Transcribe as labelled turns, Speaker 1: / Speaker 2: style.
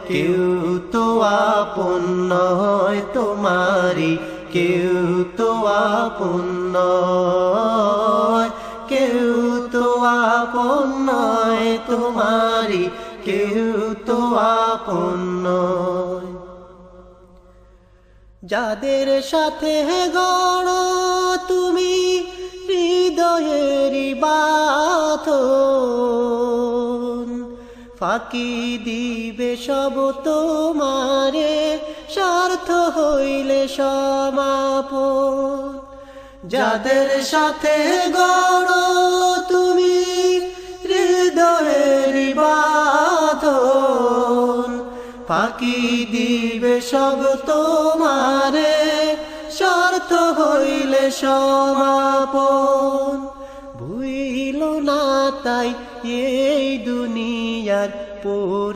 Speaker 1: কেউ তো আপন নয় তোমারি, কেউ তো আপন নয়, কেউ তো আপন নয় তোমারি, কেউ তো আপন নয়। যাদের সাথে গড় তুমি হৃদয়েরই বাঁধন, ফাঁকি দিবে সব তোমারে স্বার্থ হইলে সমাপন। যাদের সাথে গড় তুমি হৃদয়েরই বাঁধন, ফাঁকি দিবে সব তোমারে স্বার্থ হইলে সমাপন। ভুইল না তাই এই দুনিয়ার পরে